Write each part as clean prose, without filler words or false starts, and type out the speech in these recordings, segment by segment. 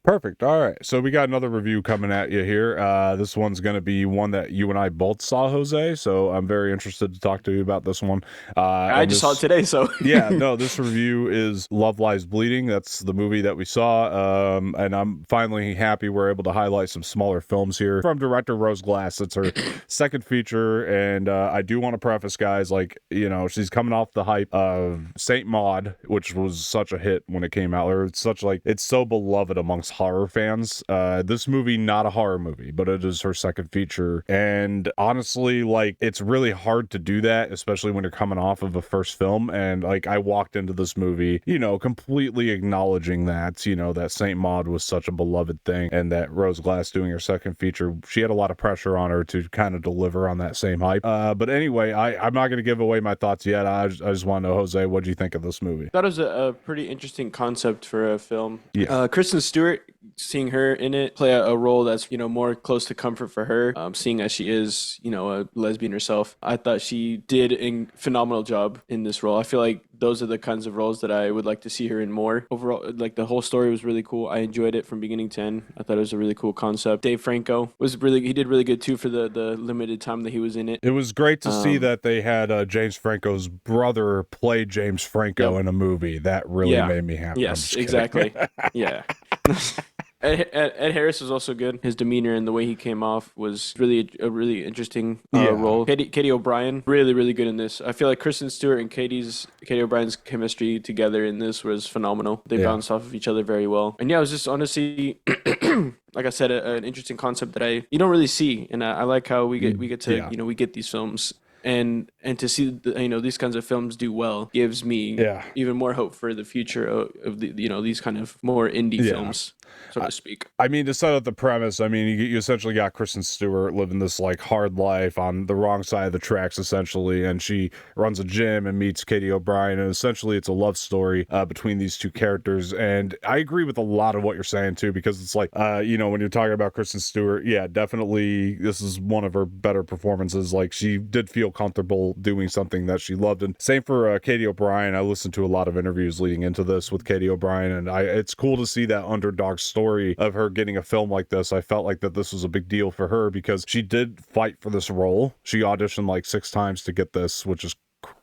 Perfect. All right. So we got another review coming at you here. This one's going to be one that you and I both saw, Jose. So I'm very interested to talk to you about this one. I And just saw it this, today, so yeah, no, this review is Love Lies Bleeding. That's the movie that we saw. And I'm finally happy we're able to highlight some smaller films here from director Rose Glass. It's her second feature. And I do want to preface, guys, like, she's coming off the hype of Saint Maud, which was such a hit when it came out. Or it's so beloved amongst horror fans. This movie, not a horror movie, but it is her second feature. And honestly, like, it's really hard to do that, especially when you're coming off of a first film. And like, I walked into this movie, completely acknowledging that Saint Maud was such a beloved thing, and that Rose Glass doing her second feature, she had a lot of pressure on her to kind of deliver on that same hype. But anyway, I'm not going to give away my thoughts yet. I just want to know, Jose, what do you think of this movie? that was a pretty interesting concept for a film. Yeah. Kristen Stewart, seeing her in it play a role that's more close to comfort for her, seeing as she is a lesbian herself. I thought she did a phenomenal job in this role. I feel like those are the kinds of roles that I would like to see her in more. Overall, like the whole story was really cool. I enjoyed it from beginning to end. I thought it was a really cool concept. Dave Franco he did really good too for the limited time that he was in it. It was great to see that they had James Franco's brother play James Franco Yep. in a movie. That really Yeah. made me happy. I'm Yes, just kidding. exactly. Yeah. Ed Harris was also good. His demeanor and the way he came off was really a really interesting Yeah. role. Katy O'Brien, really really good in this. I feel like Kristen Stewart and Katy O'Brien's chemistry together in this was phenomenal. They Yeah. bounced off of each other very well. And yeah, it was just honestly, like I said, an interesting concept that you don't really see, and I like how we get to Yeah. we get these films. And to see these kinds of films do well gives me Yeah. even more hope for the future of these kind of more indie Yeah. films, so to speak. I mean, to set up the premise, I mean, you essentially got Kristen Stewart living this like hard life on the wrong side of the tracks, essentially, and she runs a gym and meets Katy O'Brien, and essentially it's a love story between these two characters. And I agree with a lot of what you're saying too, because it's like, when you're talking about Kristen Stewart, yeah, definitely this is one of her better performances. Like, she did feel comfortable doing something that she loved, and same for Katy O'Brien. I listened to a lot of interviews leading into this with Katy O'Brien, and it's cool to see that underdog story of her getting a film like this. I felt like that this was a big deal for her because she did fight for this role. She auditioned like 6 times to get this, which is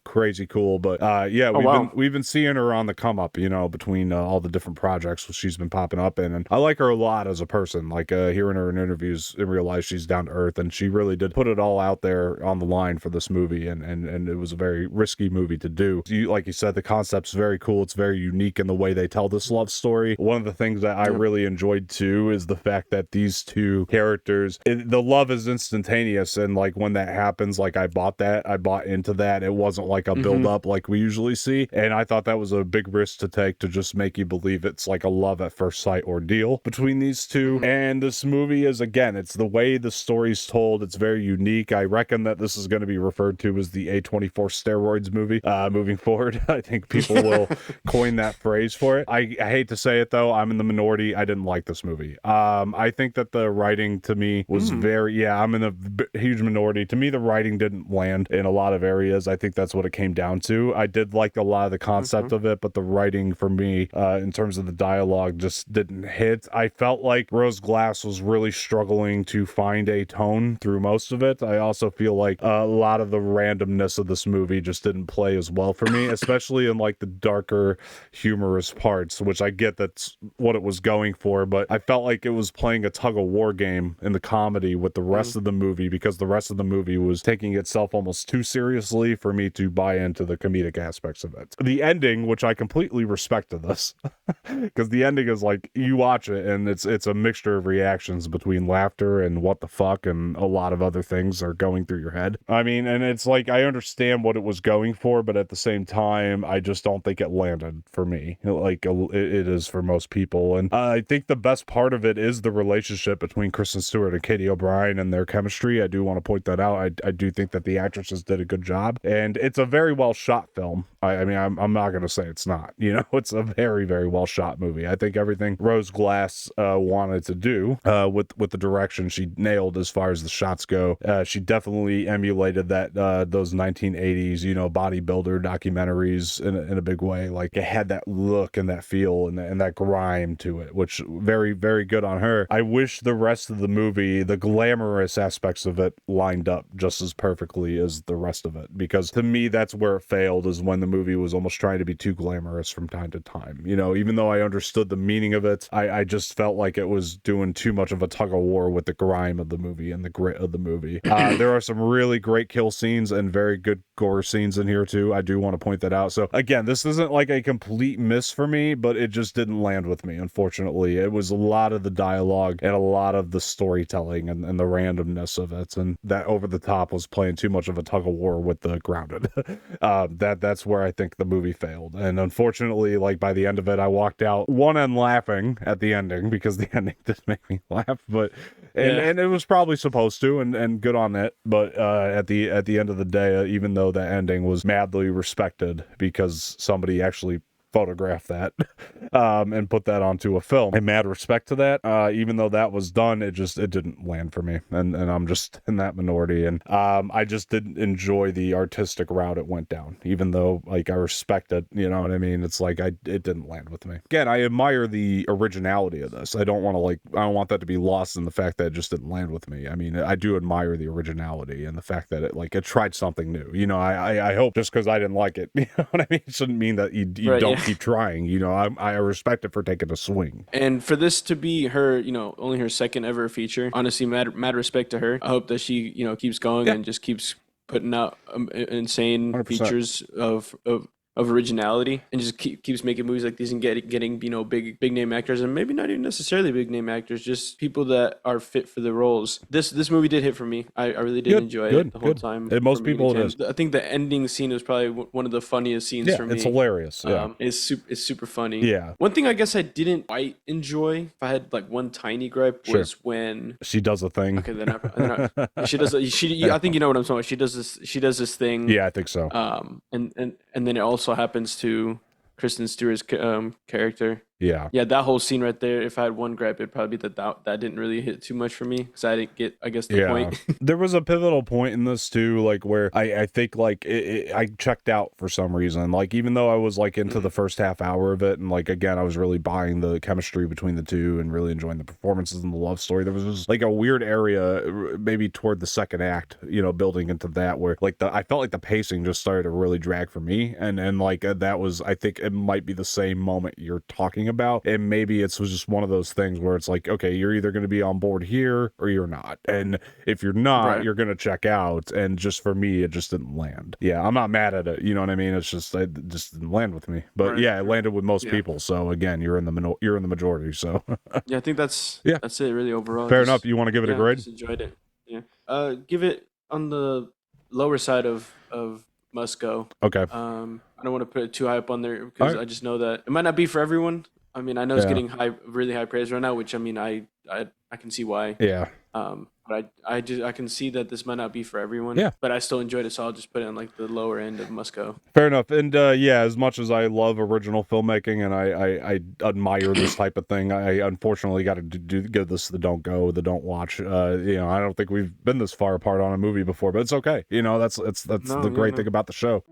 crazy cool. But yeah, Oh wow. we've been seeing her on the come up, between all the different projects she's been popping up in, and I like her a lot as a person. Like, hearing her in interviews and realize she's down to earth, and she really did put it all out there on the line for this movie, and it was a very risky movie to do. Like you said, the concept's very cool. It's very unique in the way they tell this love story. One of the things that I Yeah. really enjoyed too is the fact that these two characters, the love is instantaneous, and like when that happens, like I bought into that. It wasn't like a build Mm-hmm. up like we usually see, and I thought that was a big risk to take, to just make you believe it's like a love at first sight ordeal between these two. Mm-hmm. And this movie is, again, it's the way the story's told. It's very unique. I reckon that this is going to be referred to as the A24 steroids movie moving forward. I think people will coin that phrase for it. I hate to say it though, I'm in the minority. I didn't like this movie. I think that the writing to me was I'm in a huge minority. To me, the writing didn't land in a lot of areas. I think that's what it came down to. I did like a lot of the concept of it, but the writing for me, in terms of the dialogue, just didn't hit. I felt like Rose Glass was really struggling to find a tone through most of it. I also feel like a lot of the randomness of this movie just didn't play as well for me, especially in like the darker, humorous parts, which I get that's what it was going for, but I felt like it was playing a tug of war game in the comedy with the rest of the movie, because the rest of the movie was taking itself almost too seriously for me to buy into the comedic aspects of it. The ending, which I completely respect to this, because the ending is like, you watch it and it's a mixture of reactions between laughter and what the fuck and a lot of other things are going through your head. I mean, and it's like, I understand what it was going for, but at the same time, I just don't think it landed for me like it is for most people. And I think the best part of it is the relationship between Kristen Stewart and Katy O'Brien and their chemistry. I do want to point that out. I do think that the actresses did a good job, and it's a very well shot film. I mean, I'm not gonna say it's not. You know, it's a very, very well shot movie. I think everything Rose Glass wanted to do with the direction, she nailed as far as the shots go. She definitely emulated that those 1980s, you know, bodybuilder documentaries in a big way. Like, it had that look and that feel and that grime to it, which very, very good on her. I wish the rest of the movie, the glamorous aspects of it, lined up just as perfectly as the rest of it, because to me that's where it failed, is when the movie was almost trying to be too glamorous from time to time. You know, even though I understood the meaning of it, I just felt like it was doing too much of a tug of war with the grime of the movie and the grit of the movie. There are some really great kill scenes and very good gore scenes in here too. I do want to point that out. So again, this isn't like a complete miss for me, but it just didn't land with me, unfortunately. It was a lot of the dialogue and a lot of the storytelling and the randomness of it, and that over the top was playing too much of a tug of war with the grounded. That's where I think the movie failed. And unfortunately, like, by the end of it, I walked out one end laughing at the ending, because the ending did make me laugh, but and it was probably supposed to, and good on it. But at the end of the day, even though that ending was madly respected because somebody actually photograph that and put that onto a film, and mad respect to that, even though that was done, it didn't land for me, and I'm just in that minority. And I just didn't enjoy the artistic route it went down, even though, like, I respect it, you know what I mean? It's like, it didn't land with me. Again, I admire the originality of this. I don't want that to be lost in the fact that it just didn't land with me. I mean, I do admire the originality and the fact that it tried something new. You know, I hope just because I didn't like it, you know what I mean, it shouldn't mean that you Right, don't yeah. keep trying. You know, I respect it for taking a swing. And for this to be her, you know, only her second ever feature, honestly, mad respect to her. I hope that she, you know, keeps going and just keeps putting out insane 100%. features of originality, and just keeps making movies like these and getting, you know, big name actors, and maybe not even necessarily big name actors, just people that are fit for the roles. This movie did hit for me. I really did enjoy it the whole time. And most from beginning people to it end. is. I think the ending scene was probably one of the funniest scenes for me. It's hilarious. Yeah. It's super funny. Yeah. One thing I guess I didn't quite enjoy, if I had like one tiny gripe, was when she does a thing. okay, she does. I think you know what I'm talking about. She does this thing. Yeah, I think so. And then it also happens to Kristen Stewart's character. Yeah. That whole scene right there. If I had one gripe, it'd probably be that didn't really hit too much for me, because I didn't get, I guess, the point. There was a pivotal point in this too, like, where I think, like, I checked out for some reason. Like, even though I was, like, into the first half hour of it, and, like, again, I was really buying the chemistry between the two and really enjoying the performances and the love story, there was just, like, a weird area maybe toward the second act, you know, building into that, where, like, I felt like the pacing just started to really drag for me, and like, that was, I think it might be the same moment you're talking about, and maybe it was just one of those things where it's like, okay, you're either going to be on board here or you're not, and if you're not, you're going to check out. And just for me, it just didn't land. I'm not mad at it, you know what I mean? It's just, it just didn't land with me. But it landed with most people, so again, you're in the majority. So I think that's it really overall. Fair enough. You want to give it a grade? Just enjoyed it. Give it on the lower side of must go. Okay. I don't want to put it too high up on there, because I just know that it might not be for everyone. I mean, I know it's getting really high praise right now, which, I mean, I can see why. Yeah. But I can see that this might not be for everyone. Yeah. But I still enjoyed it, so I'll just put it on like the lower end of must go. Fair enough. And as much as I love original filmmaking and I admire this type of thing, I unfortunately got to give this the don't go, the don't watch. I don't think we've been this far apart on a movie before, but it's okay. That's the great thing about the show.